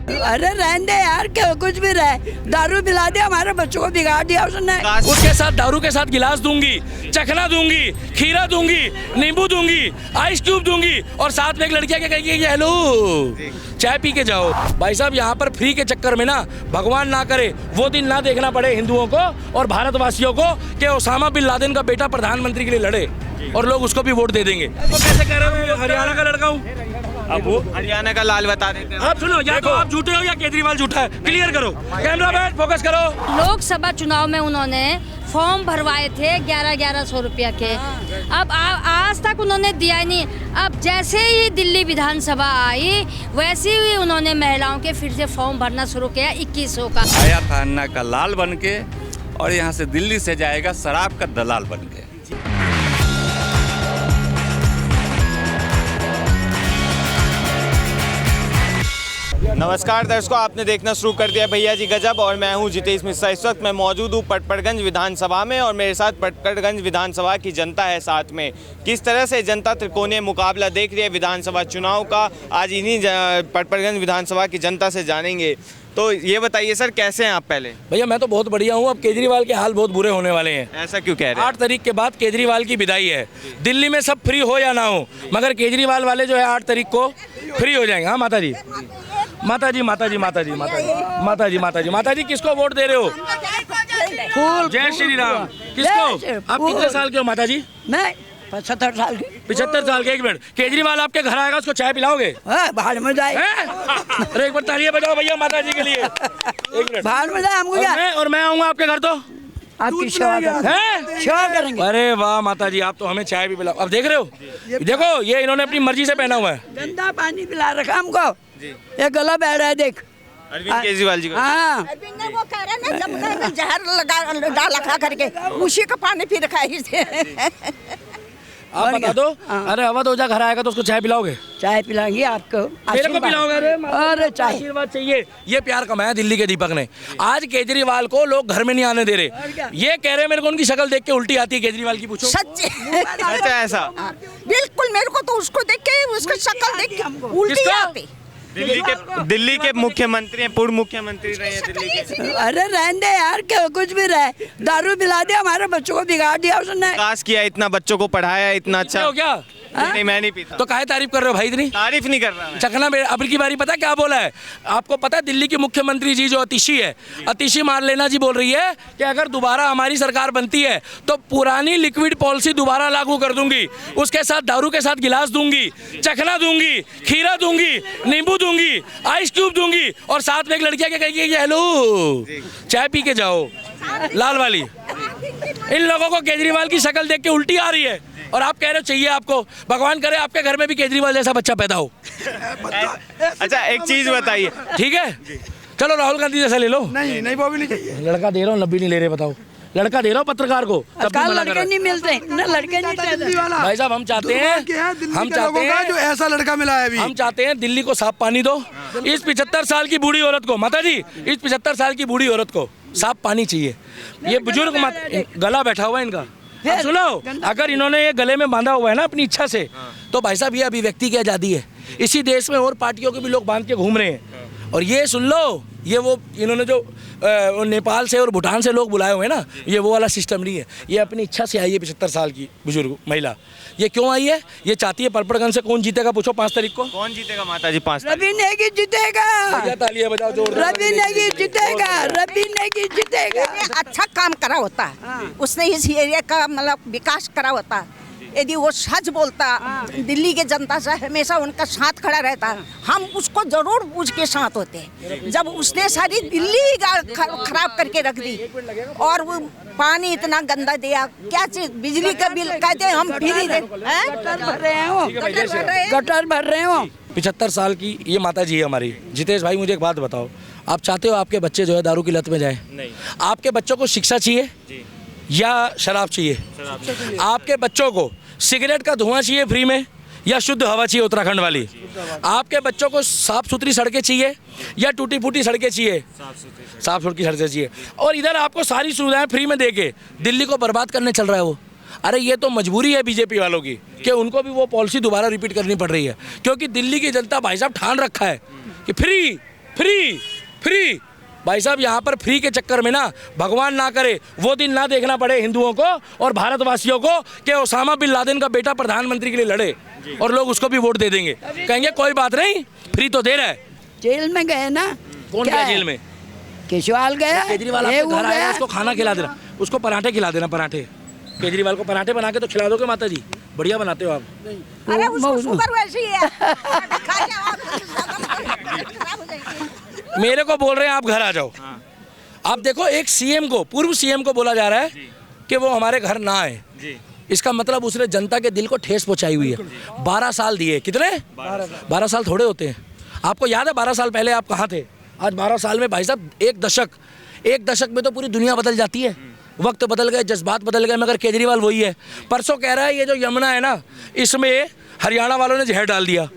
अरे रहने दे यार, क्या कुछ भी रहे, दारू पिला दे, हमारे बच्चों को बिगाड़ दिया उसने। उसके साथ दारू के साथ गिलास दूंगी, चखना दूंगी, खीरा दूंगी, नींबू दूंगी, आइस क्यूब दूंगी और साथ में एक लड़कियां क्या कहेगी, हेलो चाय पी के जाओ। भाई साहब यहाँ पर फ्री के चक्कर में ना, भगवान ना करे वो दिन ना देखना पड़े हिंदुओं को और भारतवासियों को कि ओसामा बिन लादेन का बेटा प्रधानमंत्री के लिए लड़े और लोग उसको भी वोट दे देंगे। तो कैसे कह रहे हो मैं हरियाणा का लड़का हूँ? अब वो हरियाणा का लाल बता देते हैं। आप सुनो, या तो आप झूठे हो या केजरीवाल झूठा है, क्लियर करो। कैमरा मैन फोकस करो। लोकसभा चुनाव में उन्होंने फॉर्म भरवाए थे 1100 रुपया के, अब आज तक उन्होंने दिया नहीं। अब जैसे ही दिल्ली विधानसभा आई वैसे ही उन्होंने महिलाओं के फिर से फॉर्म भरना शुरू किया 2100 का। आया था अन्ना का लाल बन के और यहाँ से दिल्ली से जाएगा शराब का दलाल बन के। नमस्कार दर्शकों, आपने देखना शुरू कर दिया भैया जी गजब और मैं हूं जितेश मिश्रा। इस वक्त मैं मौजूद हूं पटपड़गंज विधानसभा में और मेरे साथ पटपड़गंज विधानसभा की जनता है साथ में। किस तरह से जनता त्रिकोणीय मुकाबला देख रही है विधानसभा चुनाव का, आज इन्हीं पटपड़गंज विधानसभा की जनता से जानेंगे। तो ये बताइए सर, कैसे हैं आप? पहले भैया मैं तो बहुत बढ़िया हूँ। अब केजरीवाल के हाल बहुत बुरे होने वाले हैं। ऐसा क्यों कह रहे हैं? 8 तारीख के बाद केजरीवाल की विदाई है। दिल्ली में सब फ्री हो या ना हो, मगर केजरीवाल वाले जो है 8 तारीख को फ्री हो जाएंगे। हाँ माता जी, माता जी, माता जी, माता जी, माता जी, माता जी, माता जी, माता जी, किसको वोट दे रहे हो? जय श्री राम। किसको? आप कितने साल के हो माता जी? मैं 75 साल की। 75 साल के। एक मिनट, केजरीवाल आपके घर आएगा, उसको चाय पिलाओगे? बाहर में जाए। अरे एक बार तालियां बजाओ भैया माता जी के लिए। एक मिनट, बाहर में जाए हमको क्या? और मैं आऊंगा आपके घर तो आपकी सेवा करेंगे। अरे वाह माता जी, आप तो हमें चाय भी पिलाओ। अब देख रहे हो, देखो ये इन्होंने अपनी मर्जी से पहना हुआ है। गंदा पानी पिला रखा हमको, ये गला बैठ रहा है देख। अरविंद केजरीवाल जी को। हाँ, वो कह रहे हैं ना, जब जहर लगा डाल रखा करके उसी का पानी पी रखा है। आप बता दो। अरे अवध ओझा घर आएगा तो उसको चाय पिलाओगे? चाय पिलाएंगे आपको। मेरे को पिलाओगे? अरे चाय आशीर्वाद चाहिए। ये प्यार कमाया दिल्ली के दीपक ने। आज केजरीवाल को लोग घर में नहीं आने दे रहे। ये कह रहे हैं मेरे को उनकी शक्ल देख के उल्टी आती है केजरीवाल की। पूछो सच ऐसा बिल्कुल, मेरे को तो उसको देख के, उसकी शक्ल देख के उल्टी आती। दिल्ली के मुख्यमंत्री हैं, पूर्व मुख्यमंत्री रहे हैं दिल्ली के। अरे रहने दे यार, क्या कुछ भी रहे, दारू पिला दे, हमारे बच्चों को बिगाड़ दिया उसने। विकास किया, इतना बच्चों को पढ़ाया, इतना अच्छा। हो क्या? नहीं, मैं नहीं पीता। तो काहे तारीफ कर रहे हो भाई? इतनी तारीफ नहीं कर रहा मैं। चखना अब की बारी पता क्या बोला है आपको? पता है दिल्ली की मुख्यमंत्री जी जो अतिशी है, अतिशी मारलेना जी बोल रही है कि अगर दोबारा हमारी सरकार बनती है तो पुरानी लिक्विड पॉलिसी दोबारा लागू कर दूंगी। उसके साथ दारू के साथ गिलास दूंगी, चखना दूंगी, खीरा दूंगी, नींबू दूंगी, आइस क्यूब दूंगी और साथ में एक लड़कियां क्या कहेगी, हेलो चाय पी के जाओ, लाल वाली। इन लोगों को केजरीवाल की शक्ल देख के उल्टी आ रही है और आप कह रहे हो चाहिए आपको। भगवान करे आपके घर में भी केजरीवाल जैसा बच्चा पैदा हो। अच्छा एक चीज बताइए। ठीक है, चलो राहुल गांधी जैसा ले लो। नहीं वो भी नहीं चाहिए। लड़का दे रहा हूँ, नब्बी नहीं ले रहे। बताओ, लड़का दे रहा हूँ पत्रकार को, तब भी मना कर रहे लड़के नहीं मिलते ना, लड़के नहीं मिलते। भाई साहब हम चाहते हैं जो ऐसा लड़का मिला है अभी। हम चाहते हैं दिल्ली को साफ पानी दो। इस 75 साल की बूढ़ी औरत को, माता जी, इस 75 साल की बूढ़ी औरत को साफ पानी चाहिए। ये बुजुर्ग गला बैठा हुआ है इनका। सुनो, अगर इन्होंने ये गले में बांधा हुआ है ना अपनी इच्छा से, तो भाई साहब ये अभिव्यक्ति की आज़ादी है। इसी देश में और पार्टियों के भी लोग बांध के घूम रहे हैं। और ये सुन लो, ये वो इन्होंने जो नेपाल से और भूटान से लोग बुलाए हुए हैं ना, ये वो वाला सिस्टम नहीं है। ये अपनी इच्छा से आई है 75 साल की बुजुर्ग महिला। ये क्यों आई है? ये चाहती है पटपड़गंज से कौन जीतेगा पूछो 5 तारीख को। कौन जीतेगा माता जी? 5 तारीख। रवि नेगी जीतेगा। तालियां बजाओ जोरदार। रवि नेगी जीतेगा, रवि नेगी जीतेगा। अच्छा काम करा होता, उसने इस एरिया का मतलब विकास करा होता। यदि वो सच बोलता, दिल्ली के जनता से हमेशा उनका साथ खड़ा रहता, हम उसको जरूर उसके साथ होते। जब उसने सारी दिल्ली खराब करके रख दी और वो पानी इतना गंदा दिया, क्या चीज, बिजली का बिल कहते हैं हम फ्री दे, गटर भर रहे हो, गटर भर रहे हो। 75 साल की ये माता जी है हमारी। जितेश भाई मुझे एक बात बताओ, आप चाहते हो आपके बच्चे जो है दारू की लत में जाए? नहीं। आपके बच्चों को शिक्षा चाहिए या शराब चाहिए? आपके बच्चों को सिगरेट का धुआं चाहिए फ्री में या शुद्ध हवा चाहिए उत्तराखंड वाली? आपके बच्चों को साफ सुथरी सड़कें चाहिए या टूटी फूटी सड़कें चाहिए? साफ सुथरी सड़कें चाहिए। और इधर आपको सारी सुविधाएं फ्री में देके दिल्ली को बर्बाद करने चल रहा है वो। अरे ये तो मजबूरी है बीजेपी वालों की कि उनको भी वो पॉलिसी दोबारा रिपीट करनी पड़ रही है, क्योंकि दिल्ली की जनता भाई साहब ठान रखा है कि फ्री फ्री फ्री। भाई साहब यहाँ पर फ्री के चक्कर में ना, भगवान ना करे वो दिन ना देखना पड़े हिंदुओं को और भारतवासियों को कि ओसामा बिन लादेन का बेटा प्रधानमंत्री के लिए लड़े और लोग उसको भी वोट दे देंगे। कहेंगे कोई बात नहीं, फ्री तो दे रहा है। जेल में गए ना। कौन क्या गया है? जेल में? केजरीवाल गया, केजरीवाल ये आपके वो घर आएगा, गया। उसको खाना खिला देना, उसको पराठे खिला देना, पराठे। केजरीवाल को पराठे बना के तो खिला दोगे माता जी? बढ़िया बनाते हो आप। अरे उसको शुगर वैसी है खा के आप खराब हो जाएगी। मेरे को बोल रहे हैं आप घर आ जाओ। आप देखो, एक सीएम को, पूर्व सीएम को बोला जा रहा है कि वो हमारे घर ना आए। इसका मतलब उसने जनता के दिल को ठेस पहुंचाई हुई है। 12 साल दिए। कितने? 12 साल थोड़े होते हैं। आपको याद है 12 साल पहले आप कहाँ थे? आज 12 साल में भाई साहब एक दशक में तो पूरी दुनिया बदल जाती है। वक्त बदल गए, जज्बात बदल गए, मगर केजरीवाल वही है। परसों कह रहा है ये जो यमुना है ना, इसमें हरियाणा वालों ने जहर डाल दिया।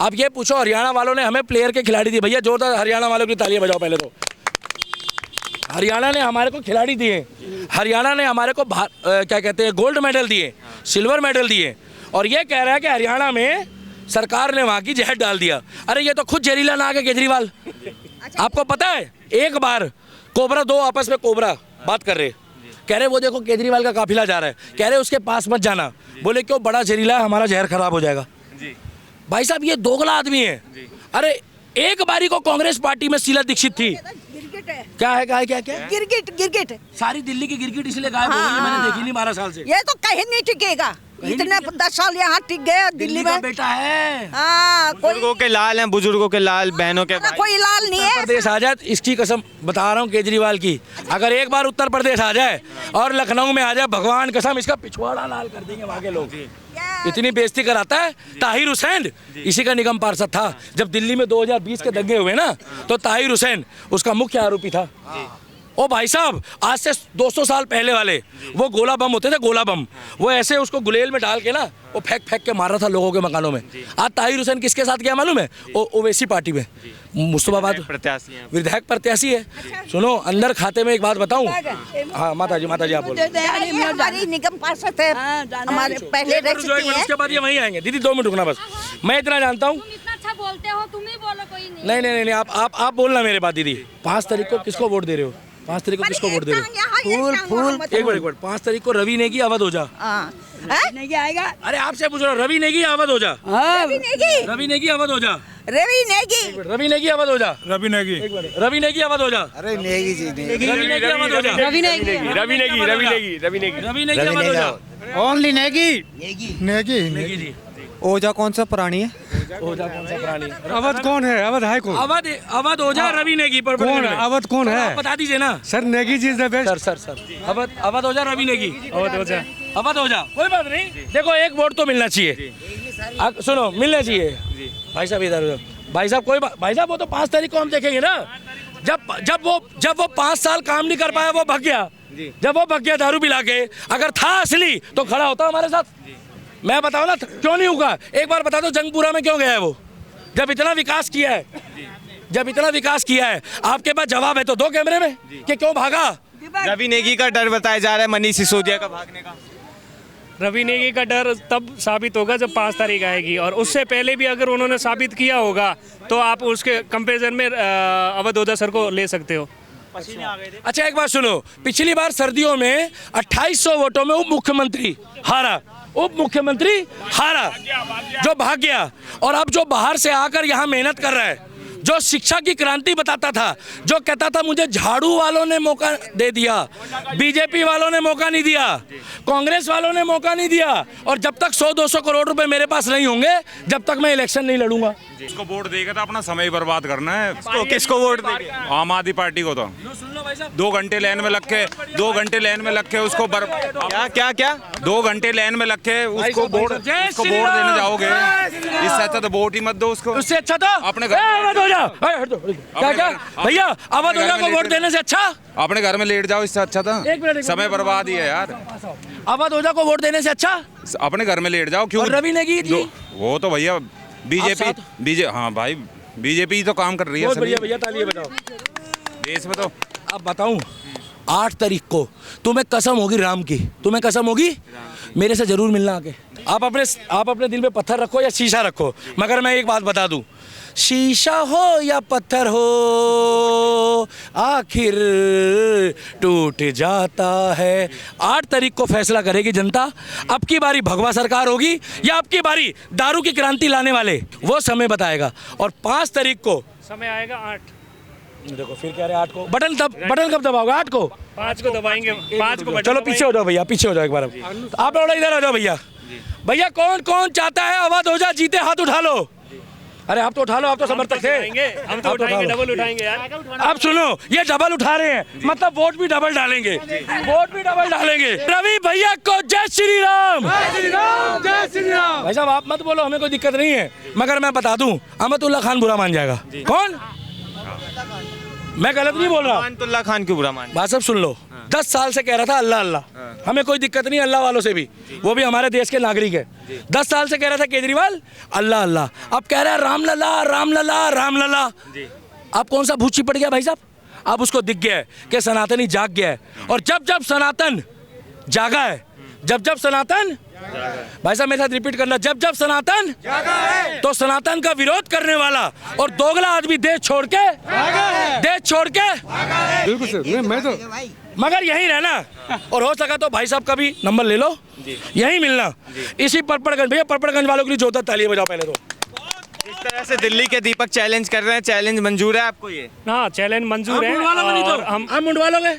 आप ये पूछो, हरियाणा वालों ने हमें प्लेयर के खिलाड़ी दिए। भैया जोरदार हरियाणा वालों की तालियां बजाओ पहले तो। हरियाणा ने हमारे को खिलाड़ी दिए, हरियाणा ने हमारे को क्या कहते हैं, गोल्ड मेडल दिए, सिल्वर मेडल दिए, और ये कह रहा है कि हरियाणा में सरकार ने वहाँ की जहर डाल दिया। अरे ये तो खुद जहरीला नाग है केजरीवाल। आपको पता है, एक बार कोबरा, दो आपस में कोबरा बात कर रहे, कह रहे वो देखो केजरीवाल का काफिला जा रहा है, कह रहे उसके पास मत जाना। बोले क्यों? बड़ा जहरीला है, हमारा जहर खराब हो जाएगा। भाई साहब ये दोगला आदमी है। अरे एक बारी को कांग्रेस पार्टी में शीला दीक्षित थी। गिरगिट है। क्या है, क्या है, क्या क्या? गिरगिट सारी दिल्ली की गिरगिट इसलिए गायब हो गई है, मैंने देखी नहीं 12 साल से। ये तो कहीं नहीं टिकेगा। इतने 10 साल यहाँ टिक गए दिल्ली का में। बेटा है। हाँ, कोई बुजुर्गों के लाल हैं, बुजुर्गों के लाल, बहनों के भाई। कोई लाल नहीं है। प्रदेश आ जाए, इसकी कसम बता रहा हूँ केजरीवाल की, अगर एक बार उत्तर प्रदेश आ जाए और लखनऊ में आ जाए, भगवान कसम इसका पिछवाड़ा लाल कर देंगे वहाँ के लोग। इतनी बेइज्जती कराता है। ताहिर हुसैन इसी का निगम पार्षद था जब दिल्ली में 2020 के दंगे हुए ना, तो ताहिर हुसैन उसका मुख्य आरोपी था। ओ भाई साहब, आज से 200 साल पहले वाले वो गोला बम होते थे, गोला बम, वो ऐसे उसको गुलेल में डाल के ना वो फेंक के मार रहा था लोगों के मकानों में। आज ताहिर हुसैन किसके साथ गया मालूम है? ओवैसी पार्टी में, मुस्तफाबाद प्रत्याशी हैं। विधायक प्रत्याशी है। सुनो, अंदर खाते में एक बात बताऊं। हाँ माता जी आप बोलो। हमारी निगम पार्षद है, हमारे पहले रह चुकी है। उसके बाद ये वहीं आएंगे। दीदी 2 मिनट रुकना बस, मैं इतना जानता हूँ। तुम इतना अच्छा बोलते हो, तुम ही बोलो, कोई नहीं। नहीं, आप बोलना मेरे बात। दीदी 5 तारीख को किसको वोट दे रहे हो? 5 तारीख को किसको वोट दे रहे हो? एक मिनट, 5 तारीख को रवि नेगी अवध ओझा। नहीं आएगा। अरे आपसे पूछ रहा हूँ, रवि नेगी अवध ओझा। हाँ, रवि नेगी अवध ओझा। रवि नेगी रवि नेगी अवध ओझा। रवि नेगी। रवि नेगी अवध ओझा। अरे नेगी जी नेगी। रवि नेगी अवध ओझा। रवि नेगी। रवि नेगी अवध ओझा। ओनली नेगी। नेगी नेगी जी। ओझा कौन सा प्राणी है? ओझा कौन सा प्राणी? अवध कौन है? अवध है कौन? अवध ओझा रवि नेगी पर कौन है? अवध कौन है? आप बता दीजिए ना sir Negi ji is the best. Sir Awadh Ojha Ravi Negi. Awadh Ojha कोई बात नहीं। देखो एक वोट तो मिलना चाहिए। सुनो, मिलना चाहिए। भाई साहब इधर, भाई साहब कोई भाई साहब वो तो 5 तारीख को हम देखेंगे ना। जब वो 5 साल काम नहीं कर पाया, वो भाग गया। जब वो भाग गया दारू पिला के, अगर था असली तो खड़ा होता हमारे साथ। मैं बताऊं ना क्यों नहीं होगा? एक बार बता दो जंगपुरा में क्यों गया है वो? जब इतना विकास किया है, आपके पास जवाब है तो दो कैमरे में कि क्यों भागा? रवि नेगी का डर बताया जा रहा है, मनीष सिसोदिया का भागने का। रवि नेगी का डर तब साबित होगा जब 5 तारीख आएगी, और उससे पहले भी अगर उन्होंने साबित किया होगा तो आप उसके कंपैरिजन में अवध ओझा सर को ले सकते हो। अच्छा एक बात सुनो, पिछली बार सर्दियों में 2800 वोटों में उप मुख्यमंत्री हारा, जो भाग गया। और अब जो बाहर से आकर यहाँ मेहनत कर रहा है, जो शिक्षा की क्रांति बताता था, जो कहता था मुझे झाड़ू वालों ने मौका दे दिया, बीजेपी वालों ने मौका नहीं दिया, कांग्रेस वालों ने मौका नहीं दिया, और जब तक 100-200 करोड़ रुपए मेरे पास नहीं होंगे, जब तक मैं इलेक्शन नहीं लड़ूंगा। जिसको वोट देगा तो अपना समय बर्बाद करना है। किसको वोट देंगे? आम आदमी पार्टी को तो 2 घंटे लाइन में लग के उसको क्या 2 घंटे लाइन में लग के उसको वोट देने जाओगे, इससे अच्छा तो वोट ही मत दो उसको। उससे अच्छा तो अपने घर क्या भैया, अवध ओझा को वोट देने से अच्छा अपने घर में लेट जाओ, इससे अच्छा था। समय बर्बाद ही है यार। अवध ओझा को वोट देने से अच्छा अपने घर में लेट जाओ। क्यों? रवि नेगी जी, वो तो भैया बीजेपी हाँ भाई, बीजेपी तो काम कर रही है। भैया तालियां बजाओ। देश में तो अब बताऊं, 8 तारीख को तुम्हें कसम होगी राम की, तुम्हें कसम होगी, मेरे से जरूर मिलना आके। आप अपने दिल में पत्थर रखो या शीशा रखो, मगर मैं एक बात बता दूं, शीशा हो या पत्थर हो आखिर टूट जाता है। 8 तारीख को फैसला करेगी जनता, अब की बारी भगवा सरकार होगी या अब की बारी दारू की क्रांति लाने वाले, वो समय बताएगा। और 5 तारीख को समय आएगा 8। देखो फिर कह रहे 8 को, बटन कब दबाओगे? 8 को, 5 को दबाएंगे, 5 को चलो पीछे हो जाओ भैया, पीछे हो जाओ एक बार। आप लोग इधर आ जाओ भैया। भैया कौन कौन चाहता है अवध ओझा जीते? हाथ उठा लो। अरे आप तो उठा लो, आप तो समर्थक थे। हम तो उठाएंगे, डबल उठाएंगे यार। अब सुनो, ये डबल उठा रहे हैं, मतलब वोट भी डबल डालेंगे, वोट भी डबल डालेंगे। रवि भैया को जय श्री राम, जय श्री राम, जय श्री राम। भाई साहब आप मत बोलो, हमें कोई दिक्कत नहीं है, मगर मैं बता दूं अहमदुल्ला खान बुरा मान जाएगा। कौन? मैं गलत नहीं बोल रहा। अमानतुल्लाह खान क्यों बुरा मान? बात सब सुन लो। 10 साल से कह रहा था अल्लाह अल्लाह, हमें कोई दिक्कत नहीं अल्लाह वालों से भी, वो भी हमारे देश के नागरिक है। 10 साल से कह रहा था केजरीवाल अल्लाह अल्लाह, अब कह रहा है राम लला राम लला राम लला। अब कौन सा भूत चिपट गया भाई साहब? अब उसको दिख गया है कि सनातनी जाग गया है, और जब जब सनातन जागा है, जब जब सनातन, भाई साहब मेरे साथ रिपीट करना, जब जब सनातन जागा है, तो सनातन का विरोध करने वाला और दोगला आदमी देश छोड़ के, देश छोड़ के, बिल्कुल सर, मैं तो मगर यहीं रहना, और हो सका तो भाई साहब का भी नंबर ले लो, यहीं मिलना, इसी परपड़गंज। भैया परपड़गंज वालों के लिए जोरदार तालियां बजाओ पहले तो। इस तरह से दिल्ली के दीपक चैलेंज कर रहे हैं, चैलेंज मंजूर है आपको? ये हाँ, चैलेंज मंजूर है। और हम मुंडवा लोगे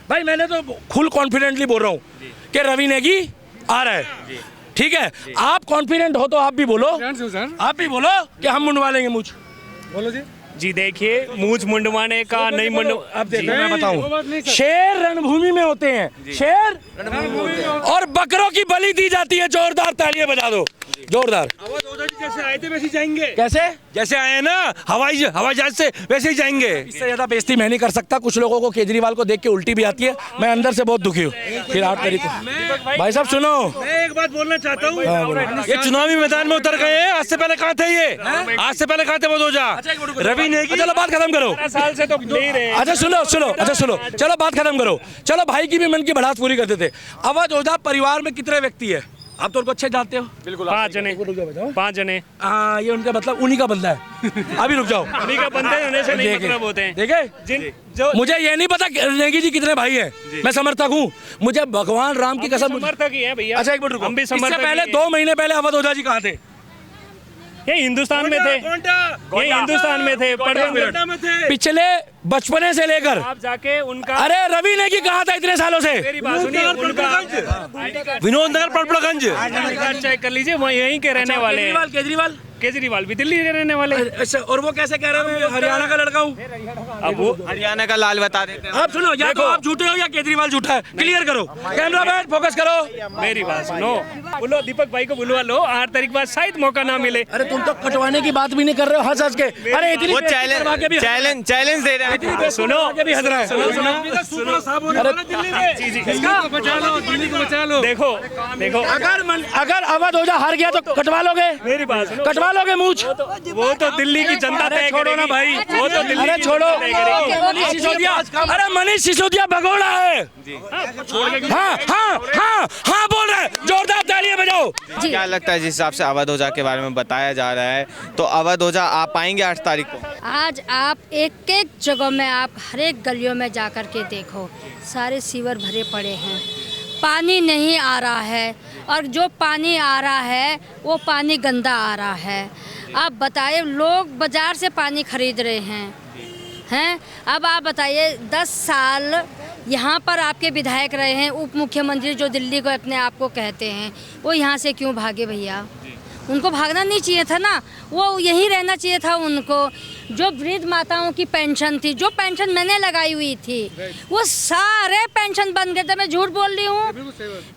भाई? मैंने तो फुल कॉन्फिडेंटली बोल रहा हूँ कि रवि नेगी आ रहा है, ठीक है? आप कॉन्फिडेंट हो तो आप भी बोलो, आप भी बोलो कि हम मुंडवा लेंगे मुझ। बोलो जी। जी देखिए, मूंछ मुंडवाने का नहीं अब देखो मैं बताऊं, शेर रणभूमि में होते हैं, शेर और बकरों की बलि दी जाती है। जोरदार तालियां बजा दो, जोरदार। जैसे आए थे वैसे जाएंगे, कैसे? जैसे आए ना हवाई जहाज से वैसे ही जाएंगे। इससे ज्यादा बेइज्जती मैं नहीं कर सकता। कुछ लोगों को केजरीवाल को देख के उल्टी भी आती है, मैं अंदर से बहुत दुखी हूँ। फिर 8 तारीख को भाई साहब सुनो, मैं एक बात बोलना चाहता हूँ, ये चुनावी मैदान में उतर गए हैं। आज से पहले कहाँ थे ये? आज से पहले कहाँ थे वो ओझा? रवि नेगी। चलो बात खत्म करो। 12 साल से तो ले रहे हैं। अच्छा सुनो, चलो बात खत्म करो। चलो भाई की भी मन की भड़ास पूरी कर देते। अवध ओझा परिवार में कितने व्यक्ति है? आप तो उनको अच्छे जानते हो। बिल्कुल 5 जने। 5 जने। हाँ, ये उनका मतलब उन्हीं का बंदा है। अभी रुक जाओ, उन्हीं का बंदा है, उन्हें से नहीं मतलब होते हैं। देखे जिन जो मुझे ये नहीं पता नेगी जी कितने भाई हैं। मैं समर्थक हूँ, मुझे भगवान राम की कसम। समर्थक ही है भैया। अच्छा एक मिनट रुको, हम भी इससे समर्थक पहले 2 महीने पहले अवध ओझा जी कहाँ थे? ये हिंदुस्तान में थे, ये हिंदुस्तान में थे, पिछले बचपने से लेकर। आप जाके उनका, अरे रवि नेगी कहाँ था इतने सालों से? मेरी बात सुनिए, उनका विनोद नगर परपड़गंज आईडी कार्ड चेक कर लीजिए, वो यहीं के रहने वाले हैं। केजरीवाल भी दिल्ली के रहने वाले। अच्छा, और वो कैसे कह रहे हैं मैं हरियाणा का लड़का हूँ? अब वो हरियाणा का लाल बता देते हैं। आप सुनो, या तो आप झूठे हो या केजरीवाल झूठा है। क्लियर करो, कैमरा मैन फोकस करो। मेरी बात सुनो, बोलो दीपक भाई को बुलवा लो, 8 तारीख बाद शायद मौका ना मिले। अरे तुम तो कटवाने की बात भी नहीं कर रहे हो, हंस हंस के। अरे इतनी वो चैलेंज दे रहे हैं। सुनो, भी हंस रहा है। दिल्ली को बचा लो। देखो अगर अवध ओझा हार गया तो कटवा लोगे? मेरी बात सुनो, कटवा लोगे मूंछ? वो तो दिल्ली की जनता तय छोड़ो ना भाई, वो तो दिल्ली अरे की छोड़ो। जनता तय करेगी। मनीष सिसोदिया, अरे मनीष सिसोदिया भगोड़ा है। हाँ हाँ हाँ हाँ बोल रहे हैं, जोरदार तालियां बजाओ। क्या लगता है जिस हिसाब से अवध ओझा के बारे में बताया जा रहा है, तो अवध ओझा आ पाएंगे 8 तारीख को? आज आप एक एक जगह में, आप हर एक गलियों में जा कर के देखो, सारे सीवर भरे पड़े हैं, पानी नहीं आ रहा है, और जो पानी आ रहा है वो पानी गंदा आ रहा है। आप बताइए, लोग बाजार से पानी खरीद रहे हैं। अब आप बताइए, 10 साल यहाँ पर आपके विधायक रहे हैं, उप मुख्यमंत्री जो दिल्ली को अपने आप को कहते हैं, वो यहाँ से क्यों भागे भैया? उनको भागना नहीं चाहिए था ना, वो यहीं रहना चाहिए था उनको। जो वृद्ध माताओं की पेंशन थी, जो पेंशन मैंने लगाई हुई थी, वो सारे पेंशन बंद कर दिए। मैं झूठ बोल रही हूँ?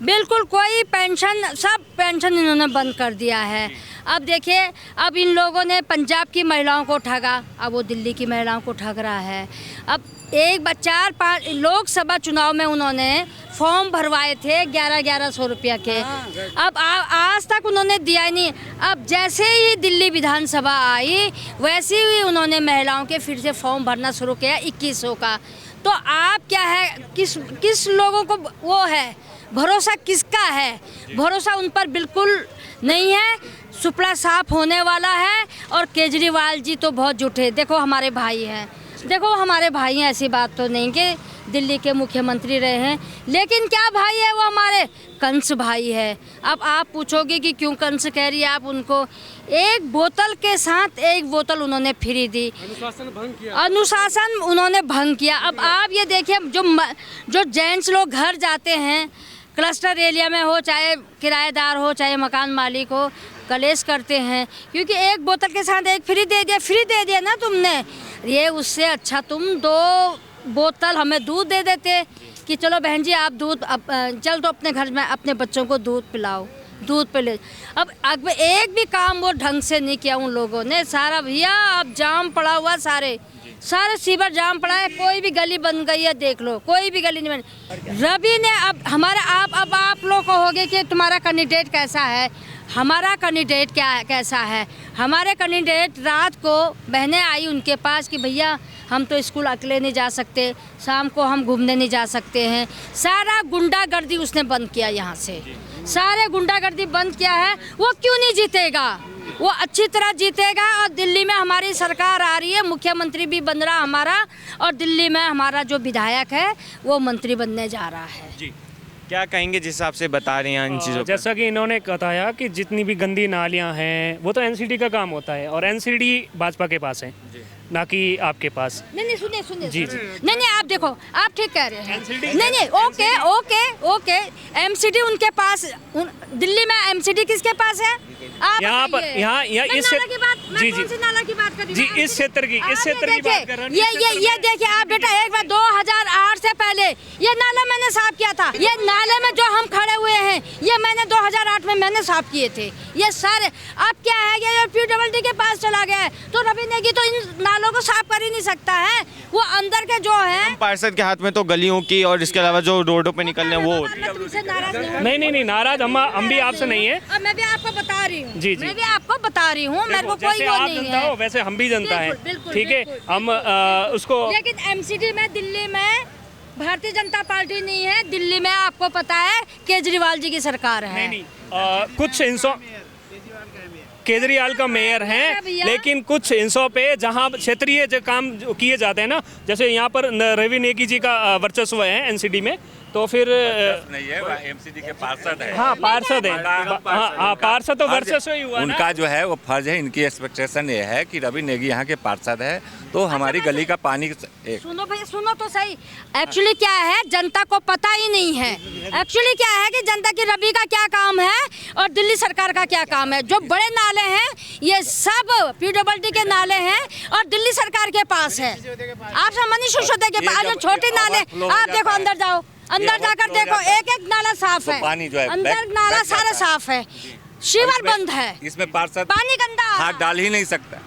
बिल्कुल कोई पेंशन, सब पेंशन इन्होंने बंद कर दिया है। अब देखिए, अब इन लोगों ने पंजाब की महिलाओं को ठगा, अब वो दिल्ली की महिलाओं को ठग रहा है। अब 4-5 लोकसभा चुनाव में उन्होंने फॉर्म भरवाए थे 1100 रुपया के, अब आज तक उन्होंने दिया ही नहीं। अब जैसे ही दिल्ली विधानसभा आई, वैसे ही उन्होंने महिलाओं के फिर से फॉर्म भरना शुरू किया 2100 का। तो आप क्या है, किस लोगों को वो है, भरोसा किसका है? भरोसा उन पर बिल्कुल नहीं है। सुपड़ा साफ होने वाला है। और केजरीवाल जी तो बहुत झूठे, देखो हमारे भाई हैं, देखो हमारे भाई हैं, ऐसी बात तो नहीं कि दिल्ली के मुख्यमंत्री रहे हैं, लेकिन क्या भाई है वो हमारे कंस भाई है। अब आप पूछोगे कि क्यों कंस कह रही है आप उनको, एक बोतल के साथ एक बोतल उन्होंने फ्री दी, अनुशासन उन्होंने भंग किया। अब आप ये देखिए जो जेंट्स लोग घर जाते हैं क्लस्टर एरिया में हो, चाहे किराएदार हो चाहे मकान मालिक हो, कलेश करते हैं क्योंकि एक बोतल के साथ एक फ्री दे दिया ना तुमने। ये उससे अच्छा तुम 2 बोतल हमें दूध दे देते कि चलो बहन जी आप दूध चल तो अपने घर में अपने बच्चों को दूध पिलाओ, दूध पे ले। अब एक भी काम वो ढंग से नहीं किया उन लोगों ने। सारा भैया अब जाम पड़ा हुआ, सारे सीवर जाम पड़ा है, कोई भी गली बन गई है, देख लो कोई भी गली नहीं बनी। रवि ने अब हमारा आप लोग कहोगे कि तुम्हारा कैंडिडेट कैसा है, हमारा कैंडिडेट कैसा है। हमारे कैंडिडेट रात को बहनें आई उनके पास कि भैया हम तो स्कूल अकेले नहीं जा सकते, शाम को हम घूमने नहीं जा सकते हैं। सारा गुंडागर्दी उसने बंद किया, यहाँ से सारे गुंडागर्दी बंद किया है। वो क्यों नहीं जीतेगा, वो अच्छी तरह जीतेगा। और दिल्ली में हमारी सरकार आ रही है, मुख्यमंत्री भी बन रहा हमारा, और दिल्ली में हमारा जो विधायक है वो मंत्री बनने जा रहा है। जी क्या कहेंगे जिस हिसाब से बता रहे हैं इन चीज़ों पर? जैसा कि इन्होंने बताया कि जितनी भी गंदी नालियां हैं वो तो एनसीडी का काम होता है, और एनसीडी भाजपा के पास है ना कि आपके पास। नहीं सुनिए जी। नहीं आप देखो, आप ठीक कह रहे हैं। नहीं ओके एमसीडी उनके पास, दिल्ली में एमसीडी किसके पास है? यहाँ पर यहाँ इस नाला की बात कर रही हूँ। इस क्षेत्र की बात कर रहा हूँ। ये देखिए आप बेटा, एक बार 2008 से पहले ये नाला मैंने साफ किया था। ये नाले में जो हम खड़े हुए हैं ये मैंने 2008 में मैंने साफ किए थे ये सारे। अब क्या है, ये PWD के पास चला गया है तो रवि नेगी तो इन नालों को साफ कर ही नहीं सकता है। वो अंदर के जो है पार्षद के हाथ में तो गलियों की और इसके अलावा जो रोडों पे निकलने वो नहीं नाराज हम भी आपसे नहीं है। मैं भी आपको बता रही हूँ, जी। मैं भी आपको बता रही हूँ, मेरे को कोई वो नहीं है। वैसे हम भी जनता है, ठीक है, हम उसको। लेकिन एमसीडी में दिल्ली में भारतीय जनता पार्टी नहीं है, दिल्ली में आपको पता है केजरीवाल जी की सरकार है। नहीं कुछ हिस्सों केजरीवाल का मेयर हैं, लेकिन कुछ हिस्सों पे जहां क्षेत्रीय जो काम किए जाते हैं ना, जैसे यहाँ पर रवि नेगी जी का वर्चस्व है एनसीडी में, तो फिर नहीं है, एमसीडी के पार्षद है। हाँ पार्षद है, हाँ पार्षद तो वर्चस्व ही हुआ। उनका जो है वो फर्ज है, इनकी एक्सपेक्टेशन ये है कि रवि नेगी यहाँ के पार्षद है तो हमारी गली का पानी। सुनो भाई, सुनो तो सही। एक्चुअली क्या है, जनता को पता ही नहीं है। एक्चुअली क्या है कि जनता की रवि का क्या काम है और दिल्ली सरकार का क्या काम है। जो बड़े नाले हैं ये सब PWD के नाले हैं और दिल्ली सरकार के पास है। आप सामान्य सुशोधन के पास, जो छोटे नाले आप देखो, अंदर जाओ, अंदर जाकर देखो, एक नाला साफ है, पानी जो है अंदर नाला सारा साफ है, शिवर बंद है, इसमें पार्षद पानी गंदा हाथ डाल ही नहीं सकता।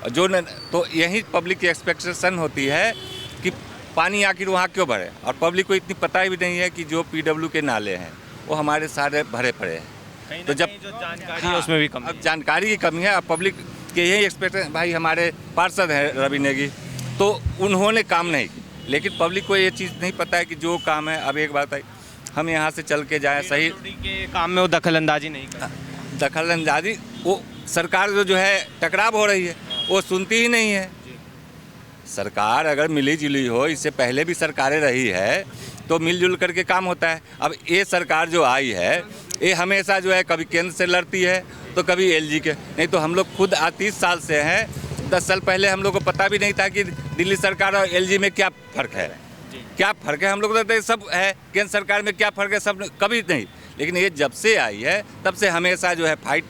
जो तो यही पब्लिक की एक्सपेक्टेशन होती है कि पानी आखिर वहाँ क्यों भरे, और पब्लिक को इतनी पता भी नहीं है कि जो PW के नाले हैं वो हमारे सारे भरे पड़े हैं। तो जब जानकारी है उसमें भी कमी, अब जानकारी की कमी है। अब पब्लिक के यही एक्सपेक्टेशन, भाई हमारे पार्षद हैं रवि नेगी तो उन्होंने काम नहीं की, लेकिन पब्लिक को ये चीज़ नहीं पता है कि जो काम है। अब एक बात है, हम यहाँ से चल के जाएँ, सही के काम में वो दखल अंदाजी नहीं कर, दखल अंदाजी वो सरकार जो है टकराव हो रही है वो सुनती ही नहीं है। सरकार अगर मिली जुली हो, इससे पहले भी सरकारें रही है तो मिलजुल करके काम होता है। अब ये सरकार जो आई है ये हमेशा जो है कभी केंद्र से लड़ती है तो कभी LG के, नहीं तो हम लोग खुद 30 साल से हैं। 10 साल पहले हम लोग को पता भी नहीं था कि दिल्ली सरकार और LG में क्या फ़र्क है, क्या फ़र्क है। हम लोग कहते सब है, केंद्र सरकार में क्या फ़र्क है, सब कभी नहीं। लेकिन ये जब से आई है तब से हमेशा जो है फाइट,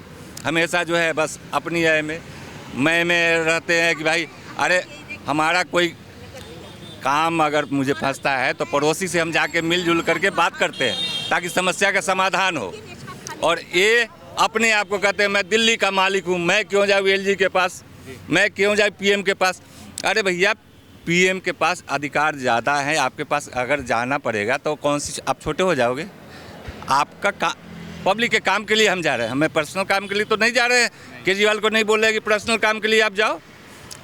हमेशा जो है बस अपनी मैं रहते हैं कि भाई अरे हमारा कोई काम अगर मुझे फंसता है तो पड़ोसी से हम जाके मिलजुल करके बात करते हैं ताकि समस्या का समाधान हो। और ये अपने आप को कहते हैं मैं दिल्ली का मालिक हूँ, मैं क्यों जाऊँ LG के पास, मैं क्यों जाऊँ PM के पास। अरे भैया PM के पास अधिकार ज़्यादा है, आपके पास अगर जाना पड़ेगा तो कौन सी, आप छोटे हो जाओगे। आपका पब्लिक के काम के लिए हम जा रहे हैं, हमें पर्सनल काम के लिए तो नहीं जा रहे हैं। केजरीवाल को नहीं बोल रहे कि पर्सनल काम के लिए आप जाओ,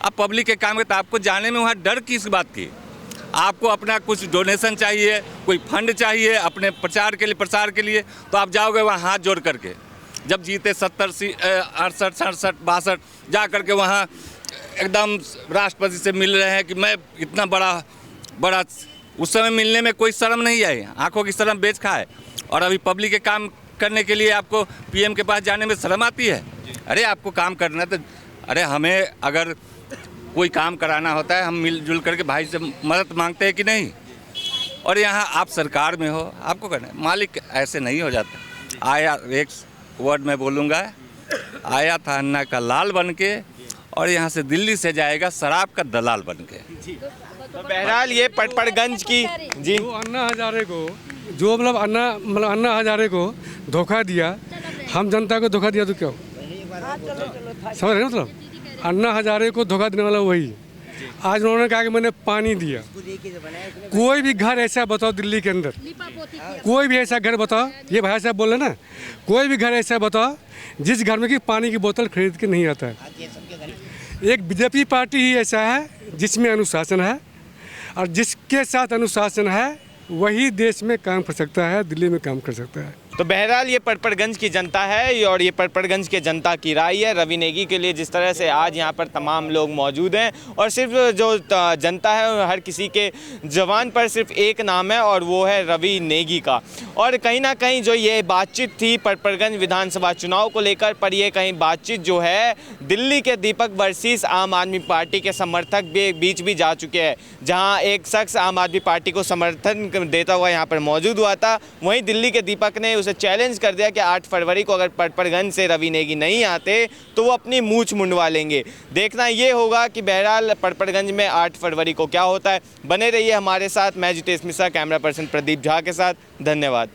आप पब्लिक के काम है तो आपको जाने में वहाँ डर किस बात की। आपको अपना कुछ डोनेशन चाहिए, कोई फंड चाहिए अपने प्रचार के लिए, प्रसार के लिए, तो आप जाओगे वहाँ हाथ जोड़ करके। जब जीते 70 68 67 62 जा करके वहाँ एकदम राष्ट्रपति से मिल रहे हैं कि मैं इतना बड़ा उस समय मिलने में कोई शर्म नहीं आई, आंखों की शर्म बेच खाए। और अभी पब्लिक के काम करने के लिए आपको पीएम के पास जाने में शर्म आती है। अरे आपको काम करना है तो अरे हमें अगर कोई काम कराना होता है हम मिलजुल करके भाई से मदद मांगते हैं कि नहीं। और यहाँ आप सरकार में हो, आपको करना है, मालिक ऐसे नहीं हो जाता। आया, एक वर्ड में बोलूँगा, आया था अन्ना का लाल बन के और यहाँ से दिल्ली से जाएगा शराब का दलाल बन के। तो बहरहाल ये पटपड़गंज की जी अन्ना हजारे को जो अन्ना हजारे को धोखा दिया, हम जनता को धोखा दिया तो क्यों, समझ रहे मतलब अन्ना हजारे को धोखा देने वाला वही। आज उन्होंने कहा कि मैंने पानी दिया। कोई भी घर ऐसा बताओ दिल्ली के अंदर, कोई भी ऐसा घर बताओ, ये भाई साहब बोले ना, कोई भी घर ऐसा बताओ जिस घर में कि पानी की बोतल खरीद के नहीं आता है। एक बीजेपी पार्टी ही ऐसा है जिसमें अनुशासन है, और जिसके साथ अनुशासन है वही देश में काम कर सकता है, दिल्ली में काम कर सकता है। तो बहरहाल ये पटपड़गंज की जनता है और ये पटपड़गंज के जनता की राय है रवि नेगी के लिए। जिस तरह से आज यहाँ पर तमाम लोग मौजूद हैं और सिर्फ जो जनता है हर किसी के जवान पर सिर्फ एक नाम है और वो है रवि नेगी का। और कहीं ना कहीं जो ये बातचीत थी पटपड़गंज विधानसभा चुनाव को लेकर, पर ये कहीं बातचीत जो है दिल्ली के दीपक वर्सेस आम आदमी पार्टी के समर्थक बीच भी जा चुके हैं। जहाँ एक शख्स आम आदमी पार्टी को समर्थन देता हुआ यहाँ पर मौजूद हुआ था, वहीं दिल्ली के दीपक ने चैलेंज कर दिया कि 8 फरवरी को अगर पटपड़गंज से रवि नेगी नहीं आते तो वो अपनी मूंछ मुंडवा लेंगे। देखना ये होगा कि बहरहाल पटपड़गंज में 8 फरवरी को क्या होता है। बने रहिए हमारे साथ। मैं जितेश मिश्रा, कैमरा पर्सन प्रदीप झा के साथ। धन्यवाद।